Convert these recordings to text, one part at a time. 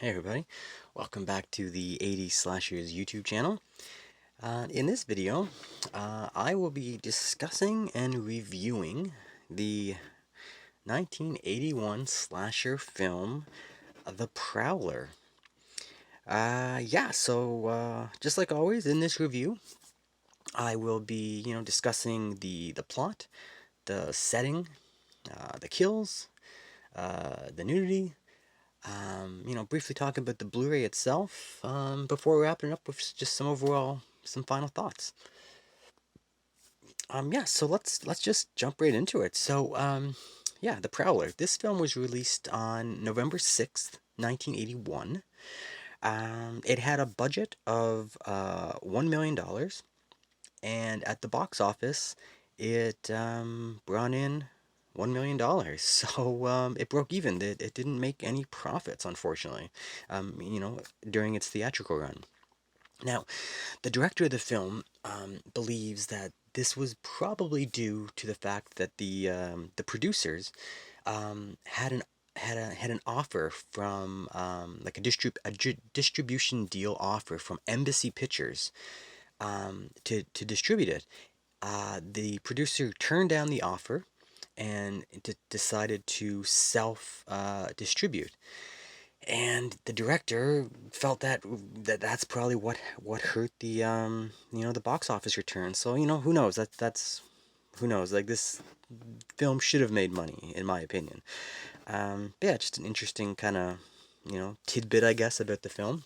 Hey everybody, welcome back to the 80s Slashers YouTube channel. In this video, I will be discussing and reviewing the 1981 slasher film, The Prowler. Just like always in this review, I will be, discussing the plot, the setting, the kills, the nudity, briefly talking about the Blu-ray itself, before wrapping up with just some final thoughts. So let's just jump right into it. The Prowler. This film was released on November 6th, 1981. It had a budget of $1 million, and at the box office, it brought in $1 million. So it broke even. It didn't make any profits, unfortunately, during its theatrical run. Now, the director of the film believes that this was probably due to the fact that the producers had an offer from like a distribution deal offer from Embassy Pictures to distribute it. The producer turned down the offer and decided to self distribute. And the director felt that's probably what hurt the box office return. So who knows, that's who knows, like, this film should have made money, in my opinion. Yeah, just an interesting kind of tidbit, I guess, about the film.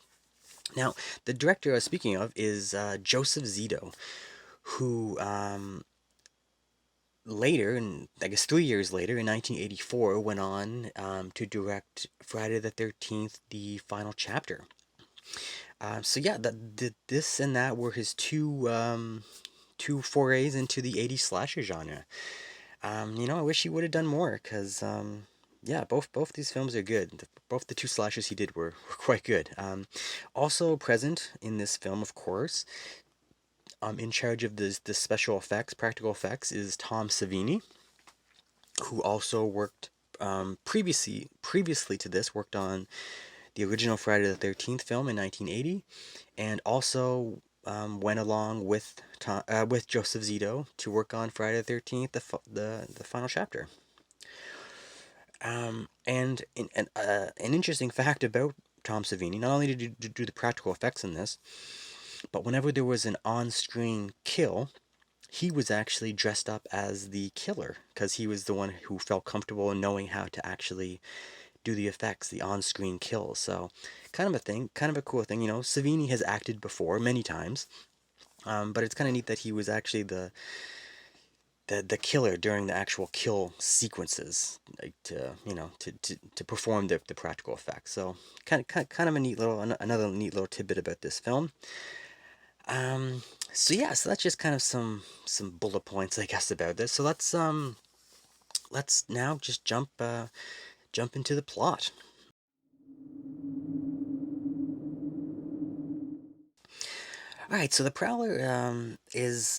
Now, the director I was speaking of is Joseph Zito, who later, and I guess 3 years later, in 1984, went on to direct Friday the 13th, the final chapter. This and that were his two forays into the 80s slasher genre. I wish he would have done more, because yeah, both these films are good. Both the two slashers he did were quite good. Also present in this film, of course, in charge of the special effects, practical effects, is Tom Savini, who also worked previously to this, worked on the original Friday the 13th film in 1980, and also went along with Joseph Zito to work on Friday the 13th, the final chapter. An interesting fact about Tom Savini: not only did he do the practical effects in this, but whenever there was an on-screen kill, he was actually dressed up as the killer, because he was the one who felt comfortable in knowing how to actually do the effects, the on-screen kills. So, kind of a thing, kind of a cool thing. Savini has acted before many times, but it's kind of neat that he was actually the killer during the actual kill sequences, like to perform the practical effects. So, kind of a neat little another neat little tidbit about this film. So that's just kind of some bullet points, I guess, about this. So let's now just jump into the plot. All right, so the Prowler is,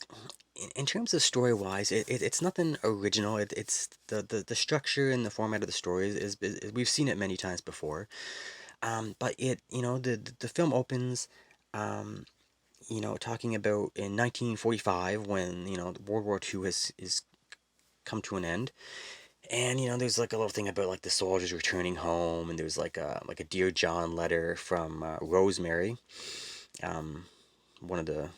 in terms of story-wise, it's nothing original. It's the structure and the format of the story we've seen it many times before. But the film opens, um, talking about in 1945, when World War II is come to an end. And there's like a little thing about like the soldiers returning home, and there's like a Dear John letter from Rosemary, um, one of the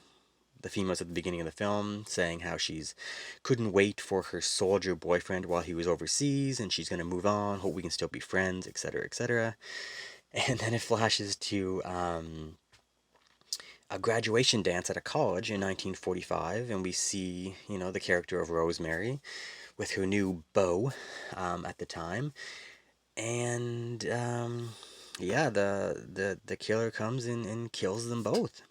females at the beginning of the film, saying how she's couldn't wait for her soldier boyfriend while he was overseas, and she's gonna move on. Hope we can still be friends, etc., etc. And then it flashes to a graduation dance at a college in 1945, and we see the character of Rosemary with her new beau at the time. And yeah, the killer comes in and kills them both.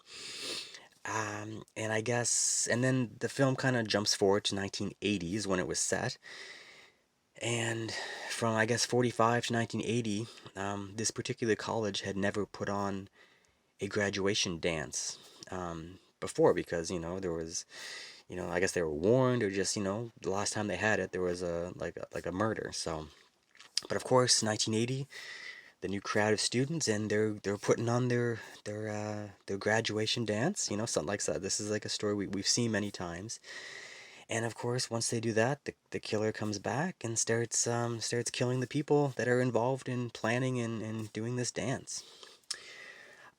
And I guess, and then the film kind of jumps forward to 1980s when it was set. And from, I guess, 45 to 1980, this particular college had never put on a graduation dance before, because there was, I guess they were warned, or just the last time they had it, there was a like a murder. So, but of course, 1980, the new crowd of students, and they're putting on their graduation dance, something like that. This is like a story we've seen many times. And of course, once they do that, the killer comes back and starts killing the people that are involved in planning and doing this dance.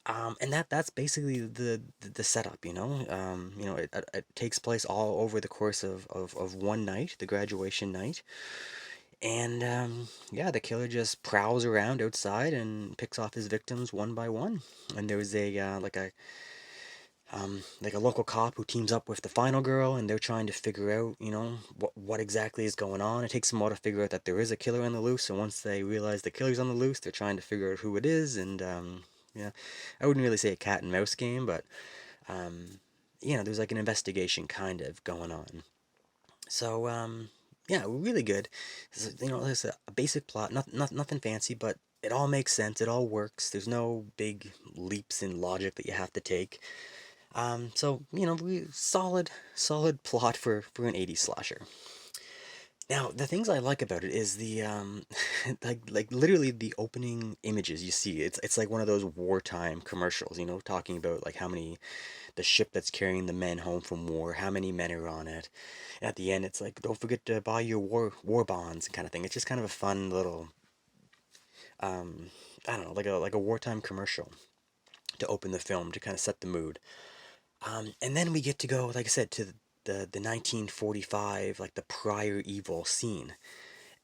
And that's basically the setup, it takes place all over the course of one night, the graduation night. And yeah, the killer just prowls around outside and picks off his victims one by one. And there was like a local cop who teams up with the final girl, and they're trying to figure out, what exactly is going on. It takes them a while to figure out that there is a killer on the loose, and once they realize the killer's on the loose, they're trying to figure out who it is. And yeah, I wouldn't really say a cat and mouse game, but um, there's like an investigation kind of going on. So yeah, really good. There's a basic plot, nothing fancy, but it all makes sense. It all works. There's no big leaps in logic that you have to take. So solid plot for an '80s slasher. Now, the things I like about it is the like literally the opening images you see. It's like one of those wartime commercials, talking about like how many the ship that's carrying the men home from war, how many men are on it. And at the end, it's like, don't forget to buy your war bonds, kind of thing. It's just kind of a fun little um I don't know, like a wartime commercial to open the film to kind of set the mood. And then we get to go, like I said, to the 1945, like the prior evil scene.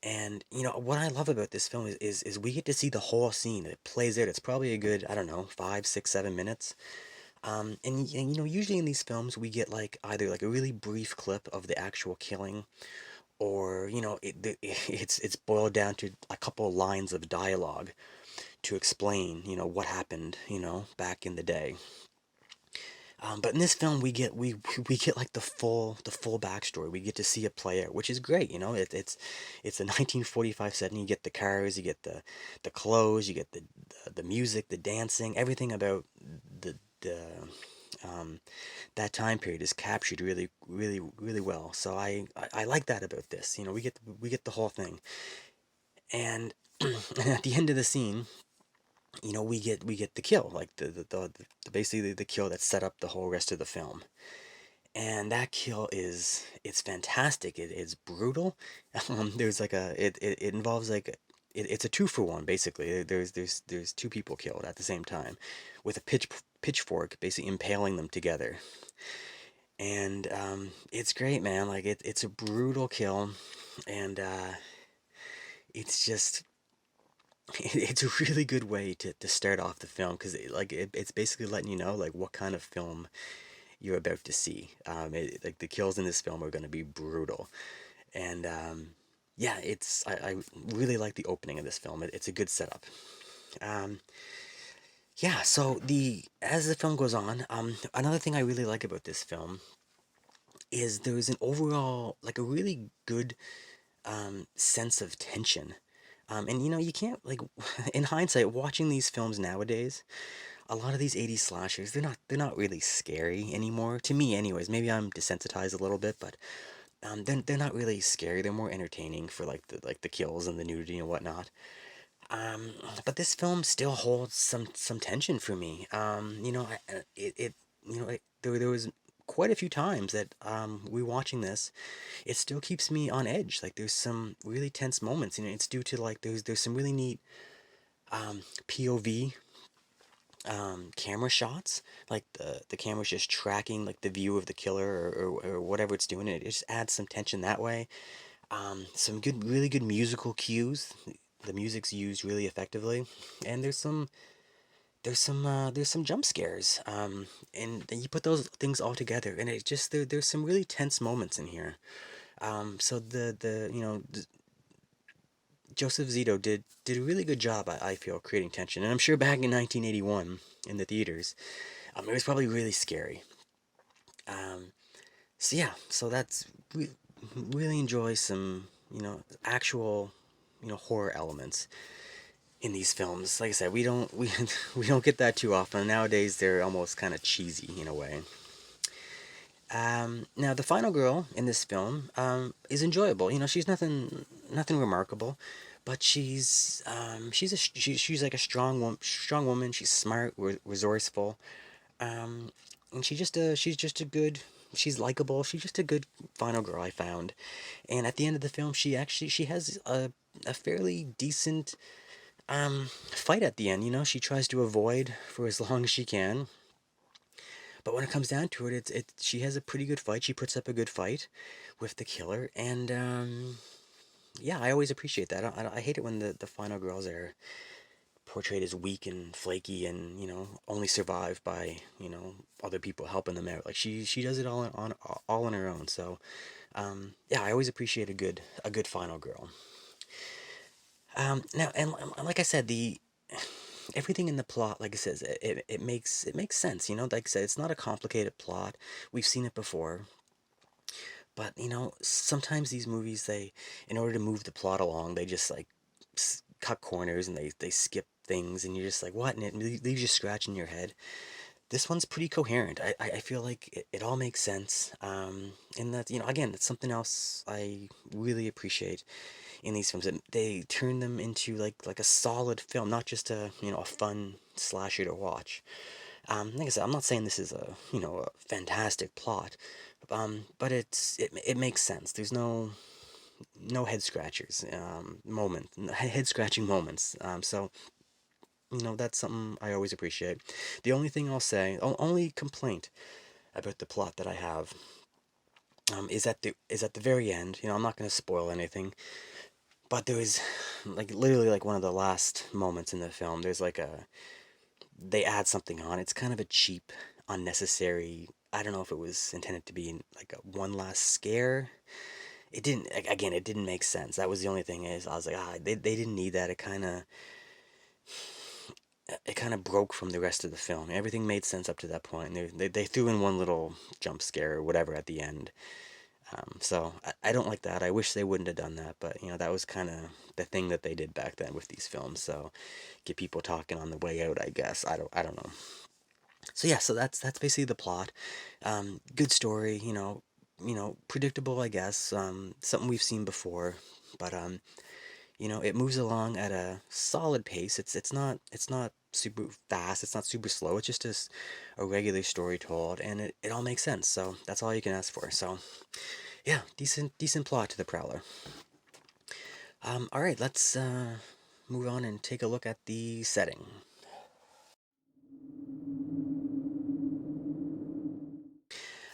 And what I love about this film is we get to see the whole scene. It plays out. It's probably a good, I don't know, 5, 6, 7 minutes. And usually in these films we get like either like a really brief clip of the actual killing, or it's boiled down to a couple of lines of dialogue to explain what happened back in the day. But in this film, we get like the full backstory. We get to see it play out, which is great. It's a 1945 setting. You get the cars, you get the clothes, you get the music, the dancing, everything about the um, that time period is captured really, really, really well. So I like that about this. We get the whole thing, and at the end of the scene, we get the kill, like basically the kill that set up the whole rest of the film. And that kill it's fantastic. It's brutal. There's like it involves like it's a two for one basically. There's two people killed at the same time, with a pitchfork basically impaling them together. And it's great, man. Like it's a brutal kill, and it's just it's a really good way to start off the film, because it's basically letting you know like what kind of film you're about to see. Like the kills in this film are going to be brutal, and yeah, I really like the opening of this film. It's a good setup. Um, yeah, so the as the film goes on, another thing I really like about this film is there's an overall like a really good sense of tension. And you can't like in hindsight watching these films nowadays, a lot of these '80s slashers, they're not really scary anymore to me anyways. Maybe I'm desensitized a little bit, but they're not really scary. They're more entertaining for like the kills and the nudity and whatnot. But this film still holds some tension for me. It there was quite a few times that we watching this, it still keeps me on edge. Like there's some really tense moments. It's due to like there's some really neat POV camera shots. Like the camera's just tracking like the view of the killer, or whatever it's doing. It just adds some tension that way. Some really good musical cues. The music's used really effectively, and there's some jump scares. And you put those things all together, and it just there's some really tense moments in here. So Joseph Zito did a really good job, I feel, creating tension. And I'm sure back in 1981 in the theaters, it was probably really scary. Um, so yeah, so really enjoy some actual horror elements in these films. Like I said, we don't get that too often nowadays. They're almost kind of cheesy in a way. Now the final girl in this film is enjoyable. She's nothing remarkable, but she's like a strong woman. She's smart, resourceful, um, and she's just a good. She's likable. She's just a good final girl I found. And at the end of the film, she has a fairly decent fight at the end. You know, she tries to avoid for as long as she can. But when it comes down to it, she has a pretty good fight. She puts up a good fight with the killer, and yeah, I always appreciate that. I hate it when the final girls are portrayed as weak and flaky, and only survive by other people helping them out. Like she does it all on her own. So yeah, I always appreciate a good final girl. Now, and like I said, the everything in the plot, like I says, it makes sense. Like I said, it's not a complicated plot. We've seen it before. But sometimes these movies, in order to move the plot along, they just like cut corners and they skip things, and you're just like, what? And it leaves you scratching your head. This one's pretty coherent. I feel like it all makes sense. And that, again, it's something else I really appreciate in these films. They turn them into like a solid film, not just a fun slasher to watch. Like I said, I'm not saying this is a fantastic plot, but it makes sense. There's no head scratchers head scratching moments. So that's something I always appreciate. The only thing I'll say, only complaint about the plot that I have, is at the very end. I'm not going to spoil anything, but there is like literally like one of the last moments in the film. There's like they add something on. It's kind of a cheap, unnecessary. I don't know if it was intended to be like a one last scare. It didn't. Again, it didn't make sense. That was the only thing. Is I was like, they didn't need that. It kind of broke from the rest of the film. Everything made sense up to that point. They threw in one little jump scare or whatever at the end. So I don't like that. I wish they wouldn't have done that. But that was kind of the thing that they did back then with these films. So get people talking on the way out. I guess I don't know. So yeah, so that's basically the plot. Good story, predictable, I guess. Something we've seen before, but it moves along at a solid pace. It's not super fast. It's not super slow. It's just a regular story told, and it all makes sense. So that's all you can ask for. So yeah, decent plot to the Prowler. All right, let's move on and take a look at the setting.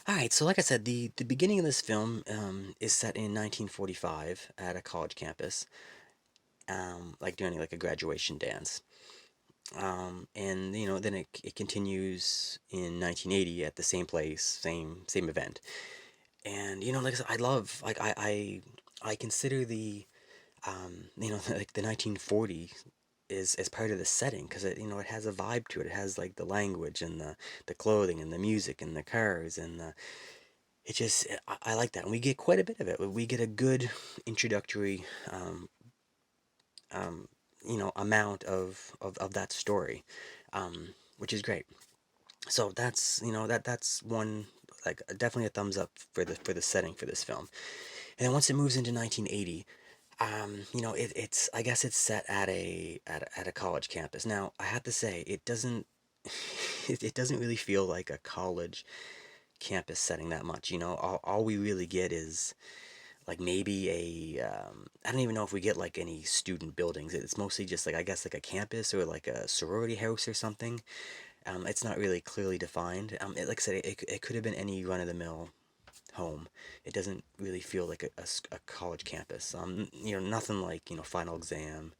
All right, so like I said, the beginning of this film is set in 1945 at a college campus, like doing like a graduation dance. And then it continues in 1980 at the same place, same event. And like I said, I love like I consider the like the 1940s is part of the setting because it has a vibe to it. It has like the language and the clothing and the music and the cars and it just I like that, and we get quite a bit of it. We get a good introductory um, amount of that story, which is great. So that's that's one, like definitely a thumbs up for the setting for this film. And then once it moves into 1980, it's I guess it's set at a college campus. Now I have to say it doesn't it doesn't really feel like a college campus setting that much. All we really get is like maybe I don't even know if we get like any student buildings. It's mostly just like I guess like a campus or like a sorority house or something. It's not really clearly defined. Like I said, it could have been any run of the mill home. It doesn't really feel like a college campus. Nothing like final exam,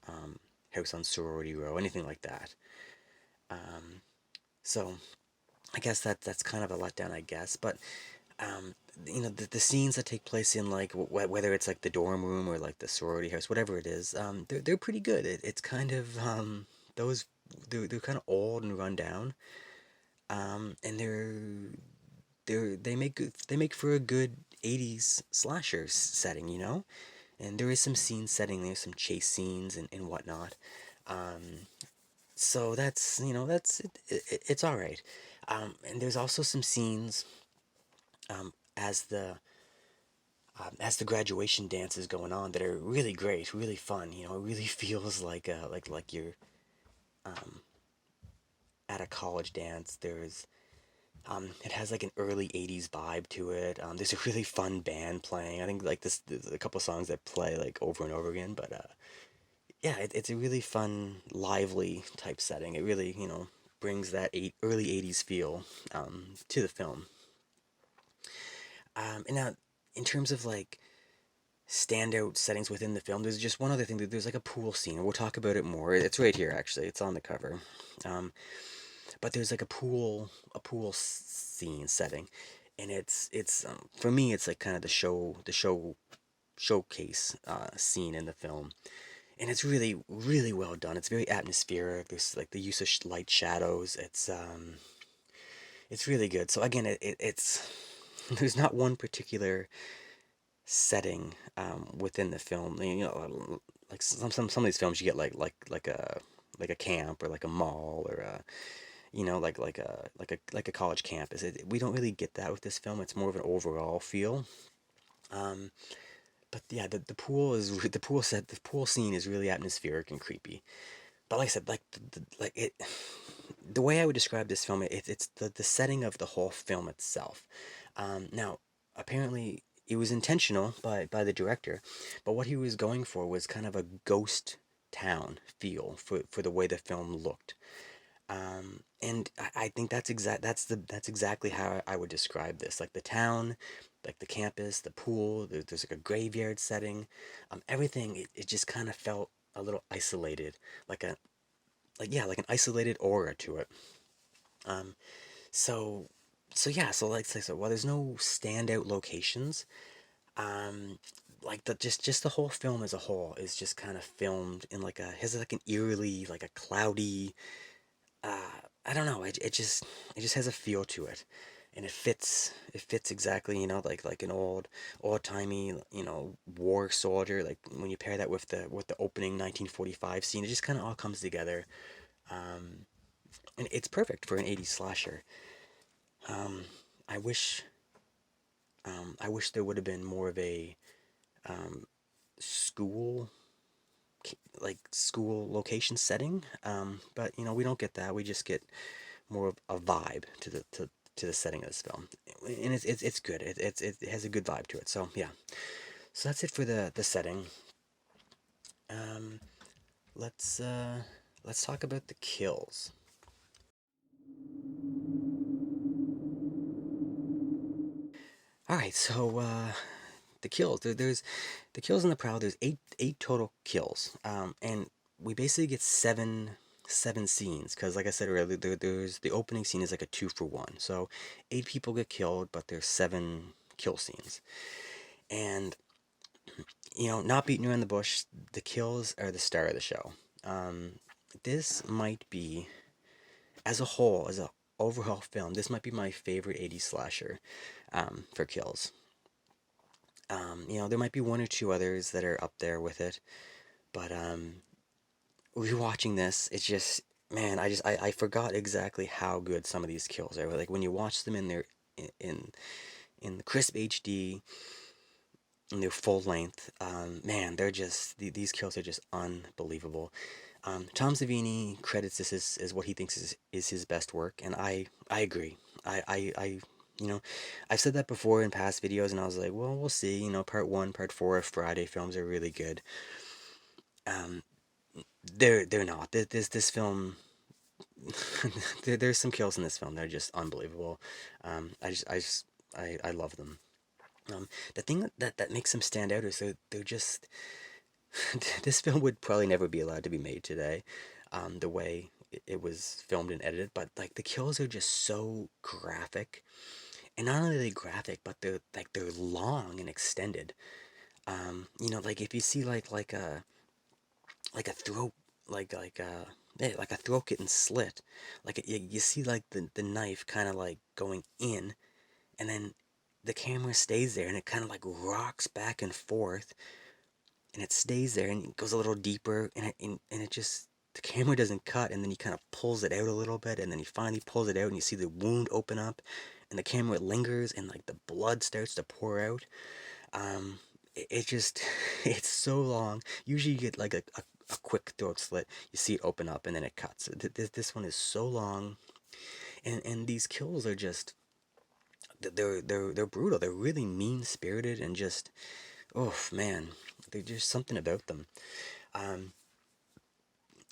um, house on sorority row, anything like that. Um, so I guess that's kind of a letdown, I guess. But um, the scenes that take place in like whether it's like the dorm room or like the sorority house, whatever it is, they're pretty good. It's kind of those they're kind of old and run down, and they make for a good 80s slasher setting, and there is some scene setting, there's some chase scenes and whatnot. Um, so it's all right. And there's also some scenes as the as the graduation dances going on that are really great, really fun. You know, it really feels like you're um, at a college dance. It has like an early '80s vibe to it. There's a really fun band playing. I think like this, there's a couple songs that play like over and over again. But yeah, it's a really fun, lively type setting. It really, brings that early '80s feel to the film. And now, in terms of like standout settings within the film, there's just one other thing. There's like a pool scene. We'll talk about it more. It's right here, actually. It's on the cover. Um, but there's like a pool scene setting, and it's for me, it's like kind of the showcase scene in the film, and it's really really well done. It's very atmospheric. There's like the use of light shadows. It's really good. So again, it's there's not one particular setting within the film. Like some of these films, you get like a camp or like a mall or a like a college campus. We don't really get that with this film. It's more of an overall feel. Um, but yeah, the pool scene is really atmospheric and creepy. But like I said, like the way I would describe this film, it's the setting of the whole film itself. Now, apparently, it was intentional by the director, but what he was going for was kind of a ghost town feel for the way the film looked. And I think that's exactly how I would describe this. Like the town, like the campus, the pool. There's like a graveyard setting. Everything it just kind of felt a little isolated, like a like an isolated aura to it. Um, so yeah, so like so while there's no standout locations, um, like just the whole film as a whole is just kind of filmed in like a has like an eerily like a cloudy I don't know. It just has a feel to it, and it fits exactly. Like an old timey war soldier. Like when you pair that with the opening 1945 scene, it just kind of all comes together, um, and it's perfect for an '80s slasher. Um, I wish I wish there would have been more of a um, school school location setting, but we don't get that. We just get more of a vibe to the setting of this film, and it's good. It has a good vibe to it. So yeah, so that's it for the setting. Um, let's uh, let's talk about the kills. All right, so the kills. There's the kills in the Prowl. There's eight total kills, and we basically get seven scenes because, like I said earlier, there's the opening scene is like a 2-for-1. So 8 people get killed, but there's 7 kill scenes. And not beating around the bush, the kills are the star of the show. Um, this might be, as a whole, as a overall film, this might be my favorite '80s slasher for kills. There might be one or two others that are up there with it, but rewatching this, it's just, man, I forgot exactly how good some of these kills are. Like when you watch them in their in in the crisp HD, in their full length, man, these kills are just unbelievable. Tom Savini credits this as what he thinks is his best work, and I agree. I you know, I've said that before in past videos, and I was like, well, we'll see. Part one, part four of Friday films are really good. Um, they're not. This film, there's some kills in this film. They're just unbelievable. I love them. The thing that makes them stand out is they're just this film would probably never be allowed to be made today, the way it was filmed and edited. But like the kills are just so graphic, and not only are they graphic, but they're long and extended. Like if you see like a throat like a throat getting slit, like you see like the knife kind of like going in, and then the camera stays there and it kind of like rocks back and forth, and it stays there and it goes a little deeper, and it just the camera doesn't cut, and then he kind of pulls it out a little bit, and then he finally pulls it out and you see the wound open up, and the camera lingers and like the blood starts to pour out. It just it's so long. Usually you get like a quick throat slit. You see it open up and then it cuts. This one is so long, and these kills are just they're brutal. They're really mean spirited and just oh man, there's just something about them. Um,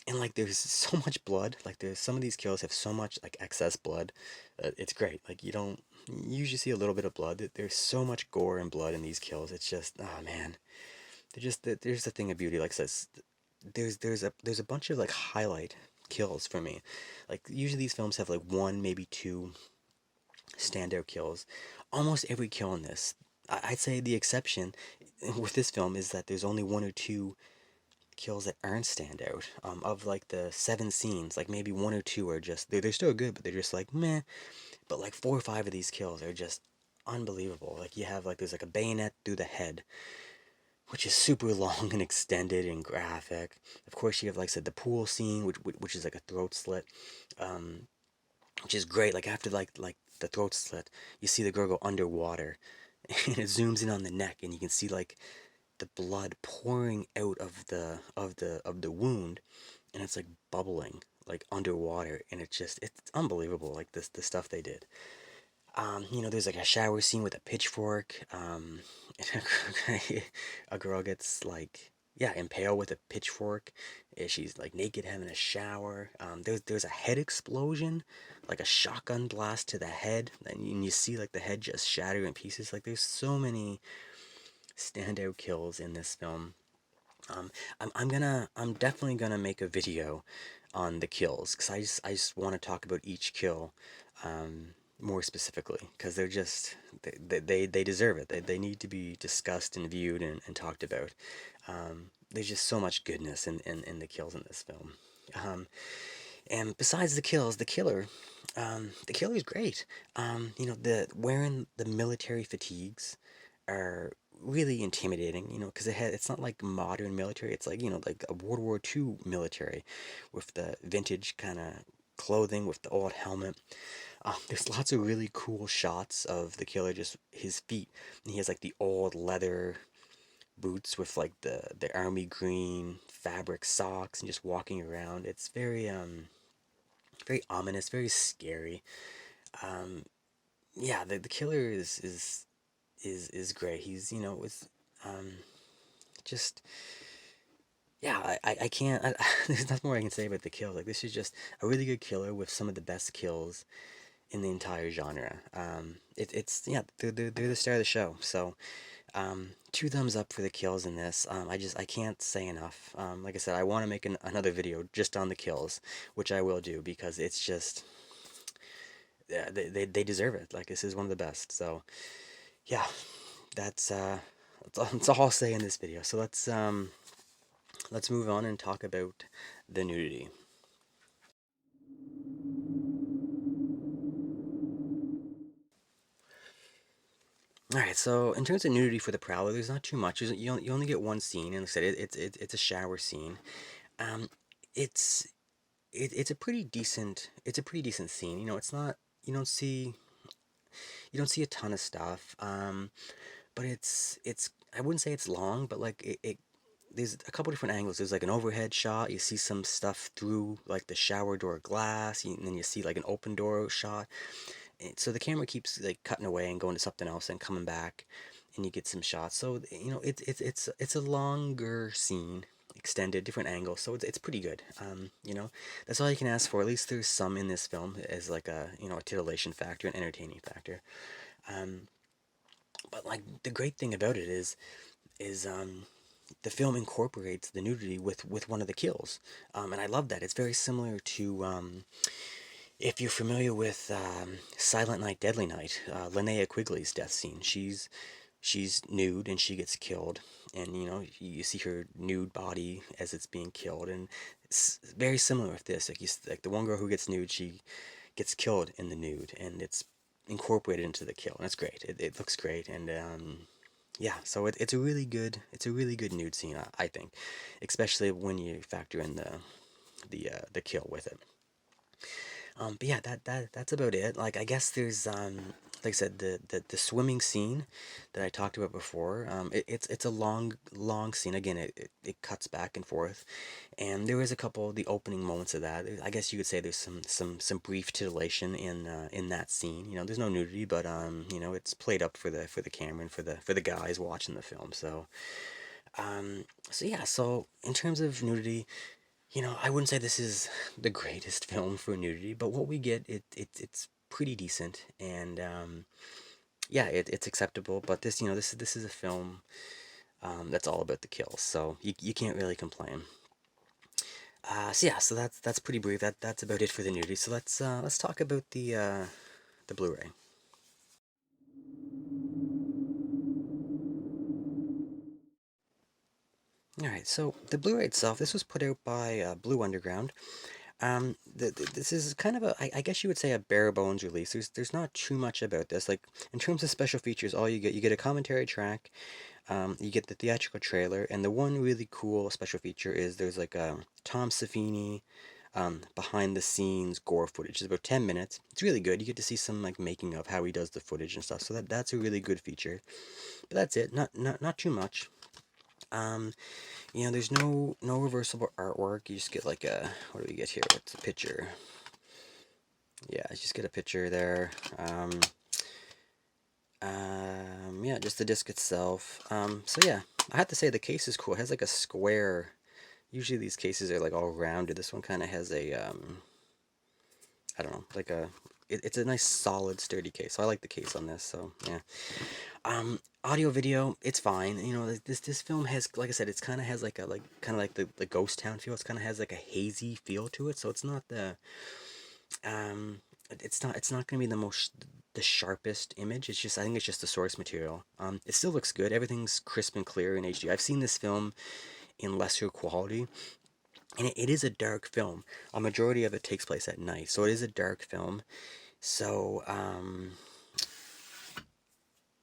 and like there's so much blood. Like there's some of these kills have so much like excess blood. It's great. Like you don't you usually see a little bit of blood. There's so much gore and blood in these kills. It's just oh man. There's the thing of beauty. Like says there's a bunch of like highlight kills for me. Like usually these films have like one maybe two standout kills. Almost every kill in this, I'd say the exception with this film is that there's only one or two kills that aren't standout. Of like the seven scenes, like maybe one or two are just they're still good, but they're just like meh. But like four or five of these kills are just unbelievable. Like you have like there's like a bayonet through the head, which is super long and extended and graphic. Of course, you have like I said the pool scene, which is like a throat slit, um, which is great. Like after like the throat slit, you see the girl go underwater, and it zooms in on the neck, and you can see like the blood pouring out of the wound, and it's like bubbling like underwater, and it's unbelievable. Like this the stuff they did. There's like a shower scene with a pitchfork. A girl gets like yeah impaled with a pitchfork. She's like naked having a shower. There's a head explosion, like a shotgun blast to the head, and you see like the head just shatter in pieces. Like there's so many standout kills in this film. Um, I'm definitely gonna make a video on the kills because I just want to talk about each kill, more specifically because they're just they deserve it. They need to be discussed and viewed and talked about. There's just so much goodness in the kills in this film. And besides the kills, the killer is great. The wearing the military fatigues are really intimidating, because it's not like modern military. It's like, like a World War II military with the vintage kind of clothing with the old helmet. There's lots of really cool shots of the killer, just his feet. And he has like the old leather boots with like the army green fabric socks and just walking around. It's very ominous, very scary. Um, yeah, the killer is great. He's with um just yeah, I can't there's nothing more I can say about the kill. Like this is just a really good killer with some of the best kills in the entire genre. It's yeah, they're the star of the show. So two thumbs up for the kills in this. I can't say enough. Like I said, I want to make another video just on the kills, which I will do because it's just yeah, they deserve it. Like this is one of the best. So yeah, that's that's all I'll say in this video. So let's move on and talk about the nudity. All right, so in terms of nudity for the Prowler, there's not too much. You only get one scene, and like I said it's a shower scene. Um, it's it's a pretty decent scene. It's not you don't see you don't see a ton of stuff. But it's I wouldn't say it's long, but like it there's a couple different angles. There's like an overhead shot. You see some stuff through like the shower door glass, and then you see like an open door shot. And so the camera keeps like cutting away and going to something else and coming back, and you get some shots. So it's a longer scene, extended, different angles. So it's pretty good. That's all you can ask for. At least there's some in this film as like a titillation factor, an entertaining factor. Um, but like the great thing about it is the film incorporates the nudity with one of the kills, and I love that. It's very similar to if you're familiar with Silent Night, Deadly Night, Linnea Quigley's death scene. She's nude and she gets killed, and you see her nude body as it's being killed, and it's very similar with this. Like the one girl who gets nude, she gets killed in the nude, and it's incorporated into the kill, and it's great. It looks great, and yeah, so it's a really good nude scene, I think, especially when you factor in the kill with it. But yeah, that's about it. Like I guess like I said, the swimming scene that I talked about before, it's a long scene. Again, it cuts back and forth, and there is a couple of the opening moments of that. I guess you could say there's some brief titillation in that scene. You know, there's no nudity, but it's played up for the camera and for the guys watching the film. So yeah. So in terms of nudity, I wouldn't say this is the greatest film for nudity, but what we get, it's pretty decent, and yeah, it's acceptable. But this is a film that's all about the kills, so you can't really complain. So yeah, so that's pretty brief. That's about it for the nudity. So let's talk about the Blu-ray. All right, so the Blu-ray itself, this was put out by Blue Underground. This is kind of I guess you would say a bare bones release. There's not too much about this. Like in terms of special features, all you get a commentary track, you get the theatrical trailer, and the one really cool special feature is there's like a Tom Savini behind the scenes gore footage. It's about 10 minutes. It's really good. You get to see some like making of how he does the footage and stuff. So that's a really good feature. But that's it. Not too much. Um, there's no reversible artwork. You just get like a what do we get here? What's a picture? Yeah, I just get a picture there. Yeah, just the disc itself. So yeah, I have to say the case is cool. It has like a square. Usually these cases are like all rounded. This one kind of has a I don't know, like it's a nice solid sturdy case. So I like the case on this. So yeah. Audio video, it's fine. This film has, like I said, it's kind of has like a kind of like the ghost town feel. It's kind of has like a hazy feel to it. So it's not um it's not going to be the sharpest image. It's just, I think it's just the source material. It still looks good. Everything's crisp and clear in HD. I've seen this film in lesser quality, and it is a dark film. A majority of it takes place at night, so it is a dark film. So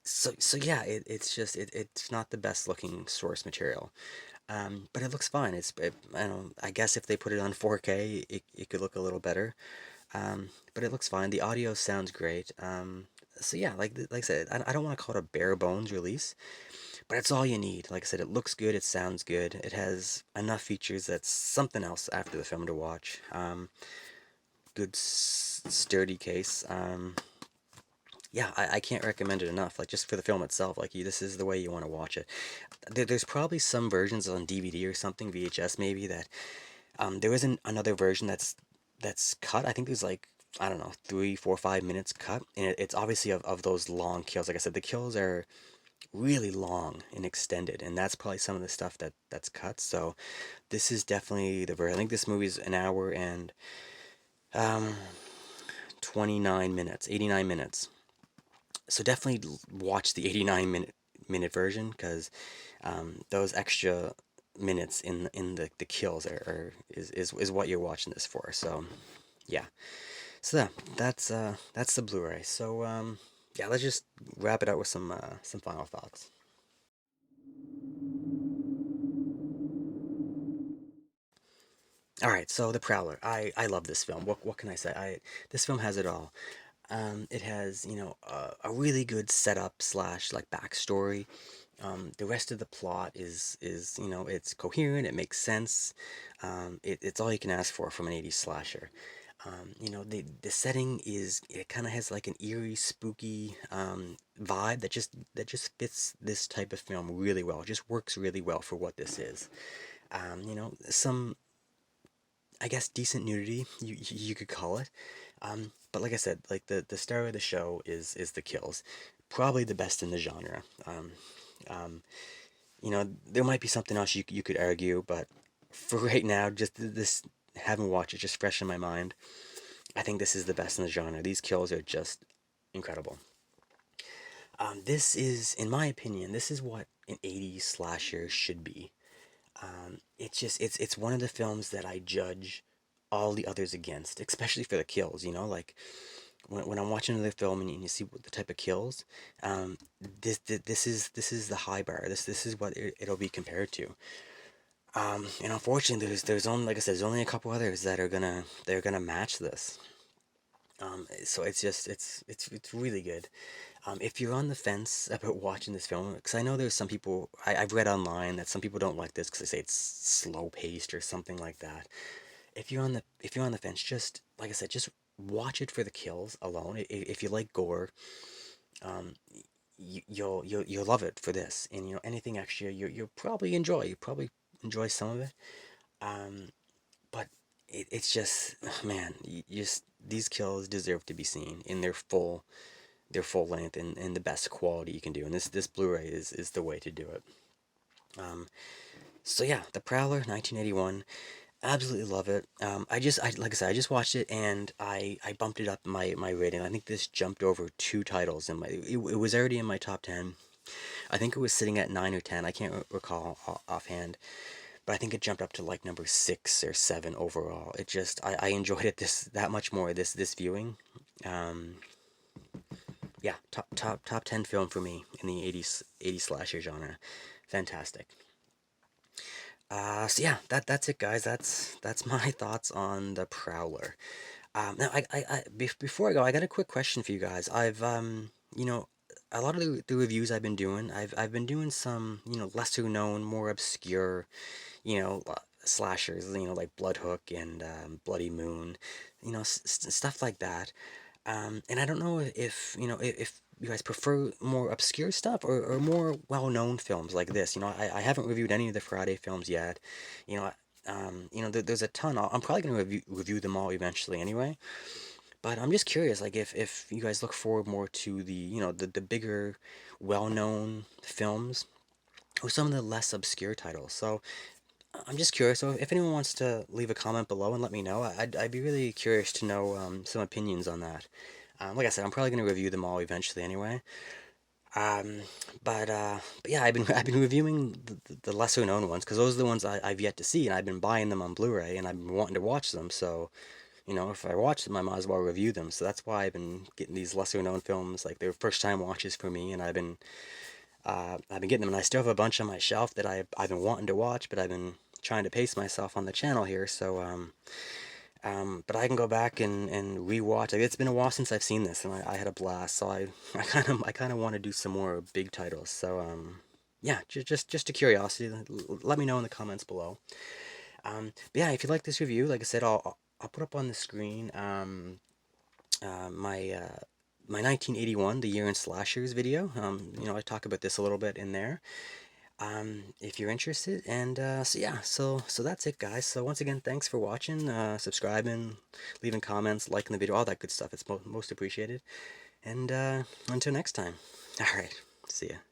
so yeah, it's not the best looking source material. But it looks fine. I don't. I guess if they put it on 4K, it could look a little better. But it looks fine. The audio sounds great. So yeah, like I said, I don't want to call it a bare bones release, but it's all you need. Like I said, it looks good, it sounds good, it has enough features that's something else after the film to watch. Good sturdy case. Yeah, I can't recommend it enough. Like just for the film itself, like this is the way you want to watch it. There's probably some versions on DVD or something, VHS maybe, that there isn't another version that's cut. I think there's like, I don't know, 3, 4, 5 minutes cut, and it's obviously of those long kills. Like I said, the kills are really long and extended, and that's probably some of the stuff that's cut. So this is definitely the version. I think this movie's an hour and um 29 minutes, 89 minutes. So definitely watch the 89 minute version, because those extra minutes in the kills is what you're watching this for. So yeah. So that's the Blu-ray. So yeah, let's just wrap it out with some final thoughts. All right, so The Prowler. I love this film. What can I say? This film has it all. It has, a really good setup slash like backstory. The rest of the plot is it's coherent. It makes sense. It's all you can ask for from an 80s slasher. The setting is, it kind of has like an eerie, spooky vibe that just fits this type of film really well. It just works really well for what this is. Some, I guess, decent nudity, you could call it. But like I said, like the star of the show is the kills, probably the best in the genre. Um, there might be something else you could argue, but for right now, just this, having watched it just fresh in my mind, I think this is the best in the genre. These kills are just incredible. This is, in my opinion, this is what an 80s slasher should be. It's one of the films that I judge all the others against, especially for the kills. Like when I'm watching another film, and you see what the type of kills, this is the high bar. This is what it'll be compared to. And unfortunately, there's only, like I said, there's only a couple others that are gonna match this. So it's really good. If you're on the fence about watching this film, because I know there's some people I've read online that some people don't like this because they say it's slow paced or something like that. If you're on the fence, just like I said, just watch it for the kills alone. If you like gore, um, you'll love it for this, and you know anything extra you'll probably enjoy. You probably enjoy some of it. Um, but it's just man, you just these kills deserve to be seen in their full length and the best quality you can do. And this Blu-ray is the way to do it. Um, so yeah, The Prowler, 1981. Absolutely love it. Like I said, I just watched it and I bumped it up my rating. I think this jumped over two titles in my. It was already in my top 10. I think it was sitting at 9 or 10. I can't recall offhand, but I think it jumped up to like number 6 or 7 overall. It just I enjoyed it this that much more this viewing. Um, yeah, top 10 film for me in the 80s slasher genre. Fantastic. So yeah, that's it, guys. That's my thoughts on the Prowler. Now before I go, I got a quick question for you guys. You know, a lot of the reviews I've been doing, I've been doing some, you know, lesser known, more obscure, slashers, like Blood Hook and Bloody Moon, stuff like that. And I don't know if if you guys prefer more obscure stuff or more well-known films like this. I haven't reviewed any of the Friday films yet. There's a ton. I'm probably going to review them all eventually anyway. But I'm just curious, like if you guys look forward more to the bigger, well-known films or some of the less obscure titles. So I'm just curious. So if anyone wants to leave a comment below and let me know, I'd be really curious to know some opinions on that. Like I said, I'm probably going to review them all eventually anyway. Um, but yeah, I've been reviewing the lesser known ones because those are the ones I've yet to see, and I've been buying them on Blu-ray, and I've been wanting to watch them. So if I watch them, I might as well review them. So that's why I've been getting these lesser known films, like they're first time watches for me, and I've been getting them, and I still have a bunch on my shelf that I've been wanting to watch, but I've been trying to pace myself on the channel here. So but I can go back and rewatch. Like, it's been a while since I've seen this, and I had a blast. So I kind of want to do some more big titles. So yeah, just a curiosity. Let me know in the comments below. But yeah, if you like this review, like I said, I'll put up on the screen my 1981, the year in slashers video. I talk about this a little bit in there. If you're interested, and so yeah, so that's it, guys. So once again, thanks for watching, subscribing, leaving comments, liking the video, all that good stuff. It's most appreciated. And until next time. All right, see ya.